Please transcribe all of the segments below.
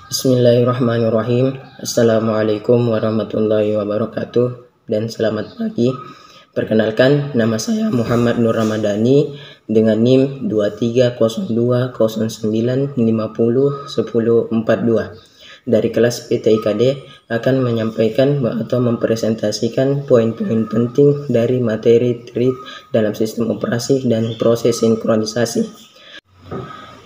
Bismillahirrahmanirrahim. Assalamualaikum warahmatullahi wabarakatuh dan selamat pagi. Perkenalkan, nama saya Muhammad Nur Ramadhani dengan NIM 230209501042 dari kelas PTIKD akan menyampaikan atau mempresentasikan poin-poin penting dari materi TRID dalam sistem operasi dan proses sinkronisasi.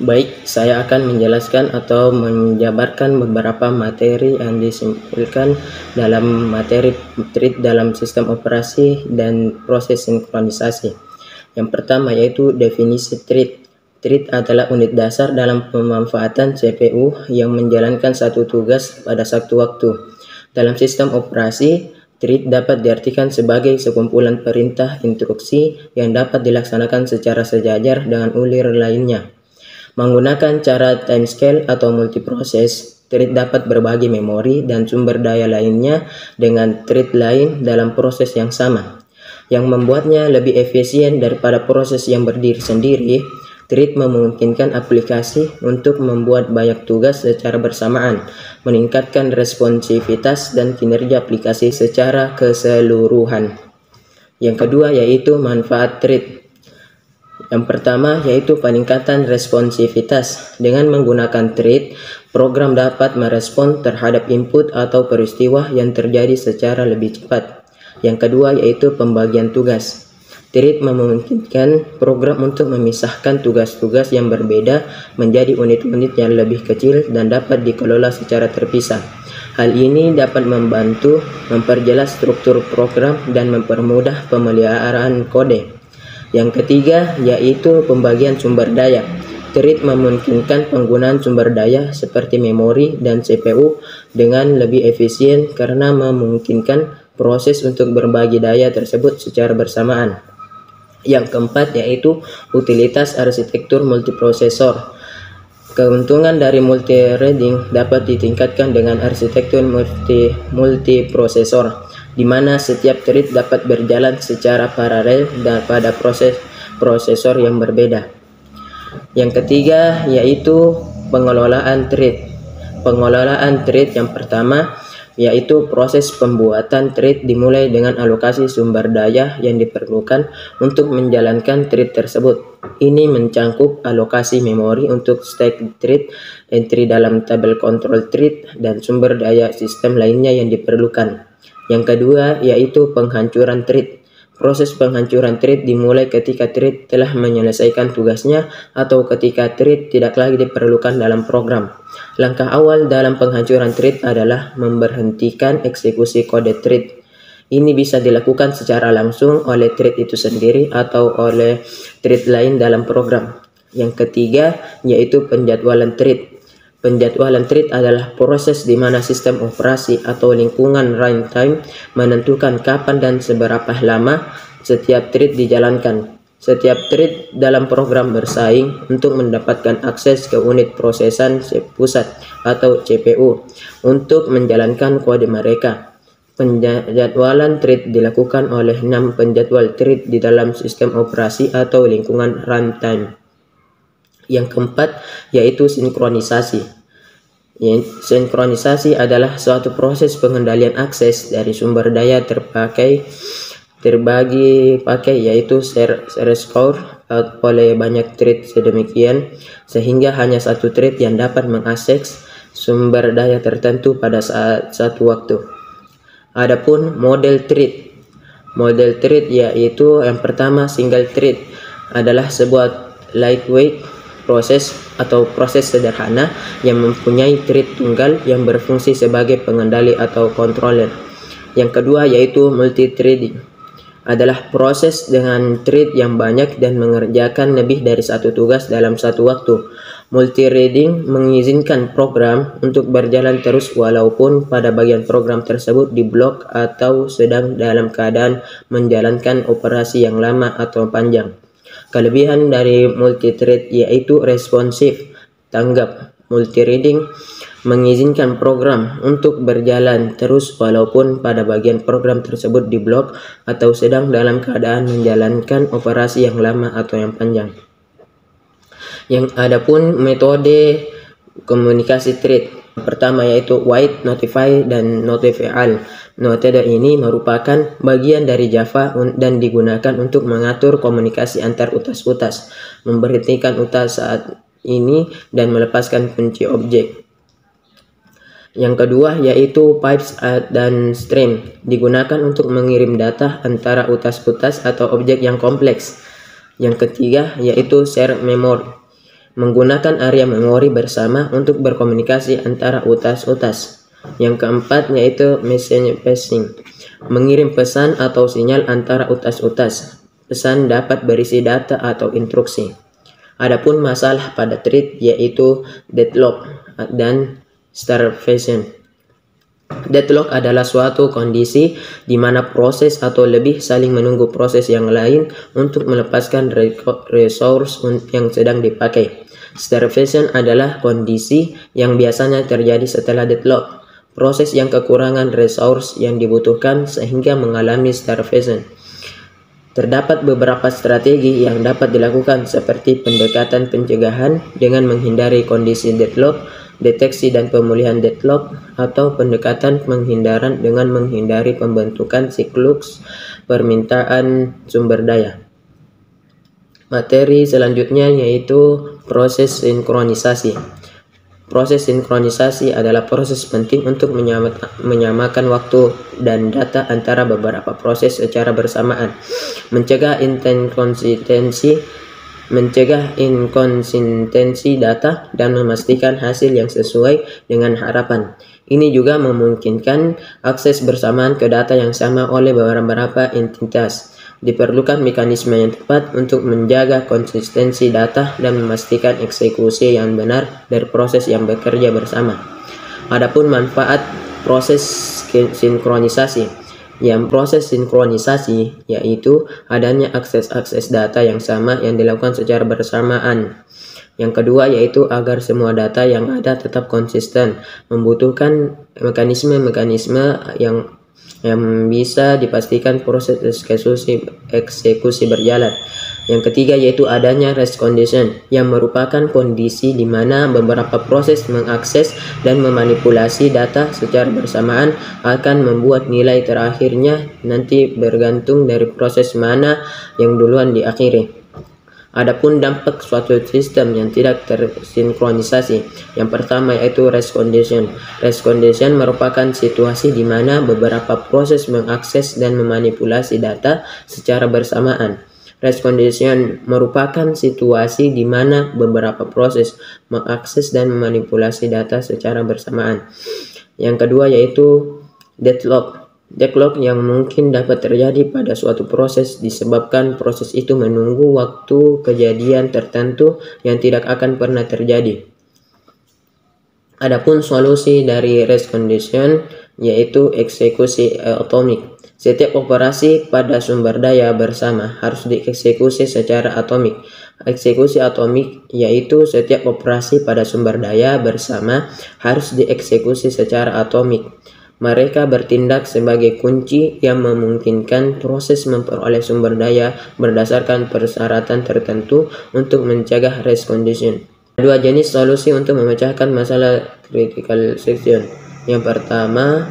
Baik, saya akan menjelaskan atau menjabarkan beberapa materi yang disimpulkan dalam materi TRID dalam sistem operasi dan proses sinkronisasi. Yang pertama yaitu definisi TRID. TRID adalah unit dasar dalam pemanfaatan CPU yang menjalankan satu tugas pada satu waktu. Dalam sistem operasi, TRID dapat diartikan sebagai sekumpulan perintah instruksi yang dapat dilaksanakan secara sejajar dengan ulir lainnya. Menggunakan cara timescale atau multiproses, TRID dapat berbagi memori dan sumber daya lainnya dengan TRID lain dalam proses yang sama. Yang membuatnya lebih efisien daripada proses yang berdiri sendiri, TRID memungkinkan aplikasi untuk membuat banyak tugas secara bersamaan, meningkatkan responsivitas dan kinerja aplikasi secara keseluruhan. Yang kedua yaitu manfaat TRID. Yang pertama yaitu peningkatan responsivitas. Dengan menggunakan TRID, program dapat merespon terhadap input atau peristiwa yang terjadi secara lebih cepat. Yang kedua yaitu pembagian tugas. TRID memungkinkan program untuk memisahkan tugas-tugas yang berbeda menjadi unit-unit yang lebih kecil dan dapat dikelola secara terpisah. Hal ini dapat membantu memperjelas struktur program dan mempermudah pemeliharaan kode. Yang ketiga yaitu pembagian sumber daya. TRID memungkinkan penggunaan sumber daya seperti memori dan CPU dengan lebih efisien karena memungkinkan proses untuk berbagi daya tersebut secara bersamaan. Yang keempat yaitu utilitas arsitektur multiprosesor. Keuntungan dari multithreading dapat ditingkatkan dengan arsitektur multiprosesor, di mana setiap TRID dapat berjalan secara paralel dan pada prosesor yang berbeda. Yang ketiga yaitu pengelolaan TRID. Pengelolaan TRID yang pertama yaitu proses pembuatan TRID dimulai dengan alokasi sumber daya yang diperlukan untuk menjalankan TRID tersebut. Ini mencangkup alokasi memori untuk stack TRID, entry dalam tabel kontrol TRID, dan sumber daya sistem lainnya yang diperlukan. Yang kedua yaitu penghancuran TRID. Proses penghancuran TRID dimulai ketika TRID telah menyelesaikan tugasnya atau ketika TRID tidak lagi diperlukan dalam program. Langkah awal dalam penghancuran TRID adalah memberhentikan eksekusi kode TRID. Ini bisa dilakukan secara langsung oleh TRID itu sendiri atau oleh TRID lain dalam program. Yang ketiga yaitu penjadwalan TRID. Penjadwalan TRID adalah proses di mana sistem operasi atau lingkungan runtime menentukan kapan dan seberapa lama setiap TRID dijalankan. Setiap TRID dalam program bersaing untuk mendapatkan akses ke unit prosesan pusat atau CPU untuk menjalankan kode mereka. Penjadwalan TRID dilakukan oleh 6 penjadwal TRID di dalam sistem operasi atau lingkungan runtime. Yang keempat yaitu sinkronisasi. Sinkronisasi adalah suatu proses pengendalian akses dari sumber daya terbagi yaitu share score oleh banyak TRID sedemikian sehingga hanya satu TRID yang dapat mengakses sumber daya tertentu pada saat satu waktu. Adapun model TRID. Model TRID yaitu yang pertama single TRID adalah sebuah lightweight proses atau proses sederhana yang mempunyai TRID tunggal yang berfungsi sebagai pengendali atau controller. Yang kedua yaitu multithreading. Adalah proses dengan TRID yang banyak dan mengerjakan lebih dari satu tugas dalam satu waktu. Multithreading mengizinkan program untuk berjalan terus walaupun pada bagian program tersebut diblok atau sedang dalam keadaan menjalankan operasi yang lama atau panjang. Kelebihan dari multithread yaitu responsif, tanggap. Multithreading mengizinkan program untuk berjalan terus walaupun pada bagian program tersebut diblok atau sedang dalam keadaan menjalankan operasi yang lama atau yang panjang. Yang adapun metode komunikasi TRID. Pertama yaitu wait, notify, dan notifial. Metode ini merupakan bagian dari Java dan digunakan untuk mengatur komunikasi antar utas-utas, memberhentikan utas saat ini, dan melepaskan kunci objek. Yang kedua yaitu pipes dan stream, digunakan untuk mengirim data antara utas-utas atau objek yang kompleks. Yang ketiga yaitu share memory, menggunakan area memori bersama untuk berkomunikasi antara utas-utas. Yang keempat yaitu message passing, mengirim pesan atau sinyal antara utas-utas. Pesan dapat berisi data atau instruksi. Adapun masalah pada thread yaitu deadlock dan starvation. Deadlock adalah suatu kondisi di mana proses atau lebih saling menunggu proses yang lain untuk melepaskan resource yang sedang dipakai. Starvation adalah kondisi yang biasanya terjadi setelah deadlock, proses yang kekurangan resource yang dibutuhkan sehingga mengalami starvation. Terdapat beberapa strategi yang dapat dilakukan seperti pendekatan pencegahan dengan menghindari kondisi deadlock, deteksi dan pemulihan deadlock, atau pendekatan penghindaran dengan menghindari pembentukan siklus permintaan sumber daya. Materi selanjutnya yaitu proses sinkronisasi. Proses sinkronisasi adalah proses penting untuk menyamakan waktu dan data antara beberapa proses secara bersamaan, mencegah inkonsistensi data, dan memastikan hasil yang sesuai dengan harapan. Ini juga memungkinkan akses bersamaan ke data yang sama oleh beberapa entitas. Diperlukan mekanisme yang tepat untuk menjaga konsistensi data dan memastikan eksekusi yang benar dari proses yang bekerja bersama. Adapun manfaat proses sinkronisasi. Yang proses sinkronisasi yaitu adanya akses data yang sama yang dilakukan secara bersamaan. Yang kedua yaitu agar semua data yang ada tetap konsisten, membutuhkan mekanisme yang bisa dipastikan proses eksekusi berjalan. Yang ketiga yaitu adanya rest condition, yang merupakan kondisi di mana beberapa proses mengakses dan memanipulasi data secara bersamaan akan membuat nilai terakhirnya nanti bergantung dari proses mana yang duluan diakhiri. Adapun dampak suatu sistem yang tidak tersinkronisasi. Yang pertama yaitu rest condition. Rest condition merupakan situasi di mana beberapa proses mengakses dan memanipulasi data secara bersamaan. Rest condition merupakan situasi di mana beberapa proses mengakses dan memanipulasi data secara bersamaan. Yang kedua yaitu deadlock. Deadlock yang mungkin dapat terjadi pada suatu proses disebabkan proses itu menunggu waktu kejadian tertentu yang tidak akan pernah terjadi. Adapun solusi dari rest condition yaitu eksekusi atomik. Setiap operasi pada sumber daya bersama harus dieksekusi secara atomik. Eksekusi atomik yaitu setiap operasi pada sumber daya bersama harus dieksekusi secara atomik. Mereka bertindak sebagai kunci yang memungkinkan proses memperoleh sumber daya berdasarkan persyaratan tertentu untuk mencegah rest condition. Dua jenis solusi untuk memecahkan masalah critical section. Yang pertama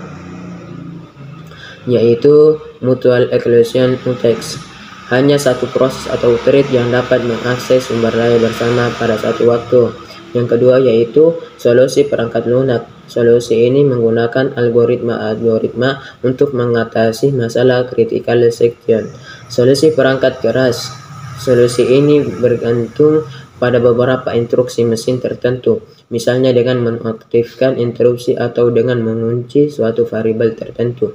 yaitu mutual exclusion mutex. Hanya satu proses atau thread yang dapat mengakses sumber daya bersama pada satu waktu. Yang kedua yaitu solusi perangkat lunak. Solusi ini menggunakan algoritma untuk mengatasi masalah critical section. Solusi perangkat keras. Solusi ini bergantung pada beberapa instruksi mesin tertentu, misalnya dengan mengaktifkan interupsi atau dengan mengunci suatu variabel tertentu.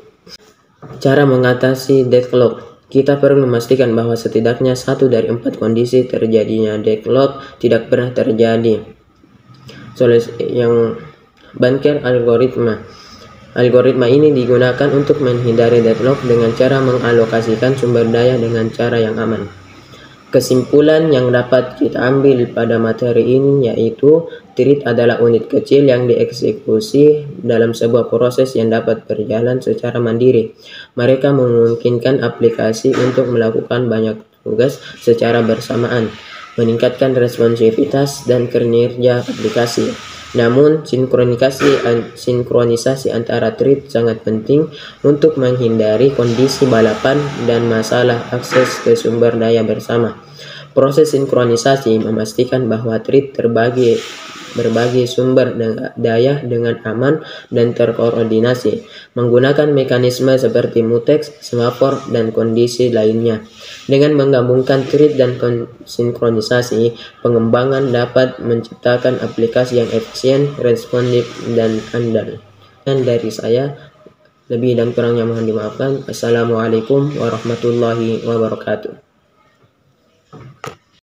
Cara mengatasi deadlock. Kita perlu memastikan bahwa setidaknya 1 dari 4 kondisi terjadinya deadlock tidak pernah terjadi. Solusi yang Banker algoritma. Algoritma ini digunakan untuk menghindari deadlock dengan cara mengalokasikan sumber daya dengan cara yang aman. Kesimpulan yang dapat kita ambil pada materi ini yaitu thread adalah unit kecil yang dieksekusi dalam sebuah proses yang dapat berjalan secara mandiri. Mereka memungkinkan aplikasi untuk melakukan banyak tugas secara bersamaan, meningkatkan responsivitas dan kinerja aplikasi. Namun, sinkronisasi antara thread sangat penting untuk menghindari kondisi balapan dan masalah akses ke sumber daya bersama. Proses sinkronisasi memastikan bahwa thread berbagi sumber daya dengan aman dan terkoordinasi, menggunakan mekanisme seperti mutex, semafor, dan kondisi lainnya. Dengan menggabungkan thread dan sinkronisasi, pengembangan dapat menciptakan aplikasi yang efisien, responsif, dan andal. Dan dari saya, lebih dan kurangnya mohon dimaafkan. Assalamualaikum warahmatullahi wabarakatuh.